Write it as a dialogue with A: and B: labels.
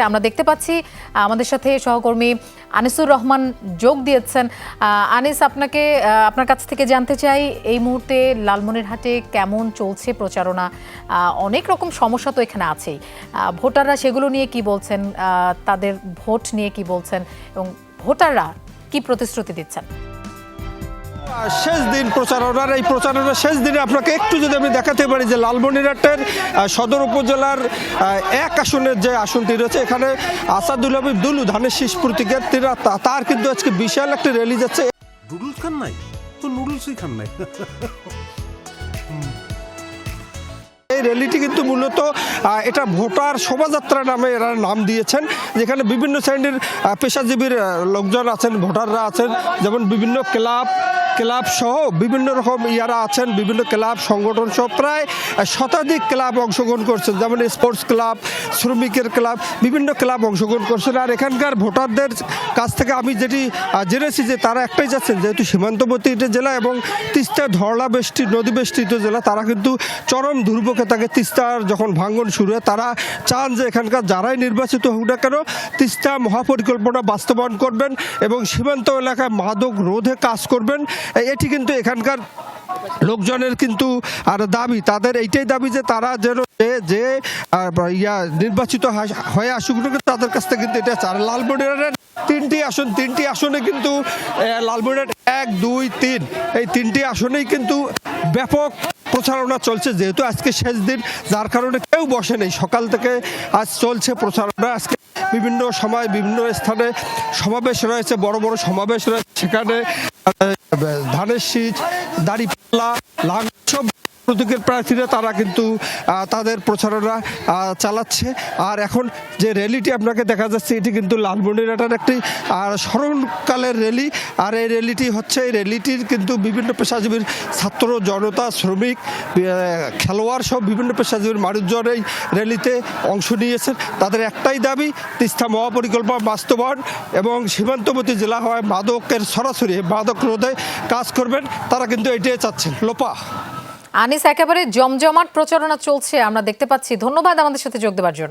A: আমরা দেখতে পাচ্ছি আমাদের সাথে সহকর্মী আনিসুর রহমান যোগ দিয়েছেন। আনিস, আপনার কাছ থেকে জানতে চাই এই মুহূর্তে লালমনিরহাটে কেমন চলছে প্রচারণা? অনেক রকম সমস্যা তো এখানে আছেই, ভোটাররা সেগুলো নিয়ে কি বলছেন, তাদের ভোট নিয়ে কি বলছেন এবং ভোটাররা কি প্রতিশ্রুতি দিচ্ছেন?
B: শেষ দিন প্রচারণার, এই প্রচারণার শেষ দিনে আপনাকে একটু যদি আমি দেখাতে পারি যে লালমনিরহাটের সদর উপজেলার এক আসনের যে আসনটি রয়েছে, এখানে আসাদুল হাবিব দুলু ধানের শীষ প্রতীকের তার কিন্তু আজকে বিশাল একটা র্যালি যাচ্ছে।
C: নুডলস খান নাই তো নুডলসই খান নাই।
B: এই র্যালিটি কিন্তু মূলত এটা ভোটার শোভাযাত্রা নামে এরা নাম দিয়েছেন, যেখানে বিভিন্ন শ্রেণীর পেশাজীবীর লোকজন আছেন, ভোটাররা আছেন, যেমন বিভিন্ন ক্লাব সহ বিভিন্ন রকম ইয়ারা আছেন, বিভিন্ন ক্লাব সংগঠন সহ প্রায় শতাধিক ক্লাব অংশগ্রহণ করছেন, যেমন স্পোর্টস ক্লাব, শ্রমিকের ক্লাব, বিভিন্ন ক্লাব অংশগ্রহণ করছেন। আর এখানকার ভোটারদের কাছ থেকে আমি যেটি জেনেছি যে তারা একটাই যাচ্ছেন, যেহেতু সীমান্তবর্তী জেলা এবং তিস্তা ধরলা নদী বেষ্টিত জেলা, তারা কিন্তু চরম দুর্ভোগে থাকে। তিস্তার যখন ভাঙন শুরু হয়, তারা চান যে এখানকার যারাই নির্বাচিত হোক না কেন তিস্তা মহাপরিকল্পনা বাস্তবায়ন করবেন এবং সীমান্ত এলাকায় মাদক রোধে কাজ করবেন। এটি কিন্তু এখানকার লোকজনের কিন্তু আর দাবি, তাদের এইটাই দাবি যে তারা যেন যে নির্বাচিত হয়ে আসুক না, তাদের কাছ থেকে কিন্তু এটা চান। লালমনিরহাটের তিনটি আসনে কিন্তু লালমনিরহাট 1, 2, 3 এই তিনটি আসনেই কিন্তু ব্যাপক প্রচারণা চলছে, যেহেতু আজকে শেষ দিন, যার কারণে কেউ বসে নেই। সকাল থেকে আজ চলছে প্রচারণা। আজকে বিভিন্ন সময় বিভিন্ন স্থানে সমাবেশ রয়েছে, বড় বড় সমাবেশ রয়েছে, সেখানে ধানের শীষ, দাঁড়িপাল্লা, সব প্রতীকের প্রার্থীরা তারা কিন্তু তাদের প্রচারণা চালাচ্ছে। আর এখন যে র্যালিটি আপনাকে দেখা যাচ্ছে, এটি কিন্তু লালমনিরহাটের একটি স্মরণকালের র্যালি। আর এই র্যালিটির কিন্তু বিভিন্ন পেশাজীবীর ছাত্র জনতা, শ্রমিক, খেলোয়াড় সব বিভিন্ন পেশাজীবীর মানুষজন এই র্যালিতে অংশ নিয়েছেন। তাদের একটাই দাবি, তিস্তা মহাপরিকল্পনা বাস্তবায়ন এবং সীমান্তবর্তী জেলা হওয়ায় সরাসরি মাদক রোধে কাজ করবেন, তারা কিন্তু এটাই চাচ্ছেন। লোপা
A: আনিস, একেবারে জমজমাট প্রচারণা চলছে আমরা দেখতে পাচ্ছি। ধন্যবাদ আমাদের সাথে যোগ দেওয়ার জন্য।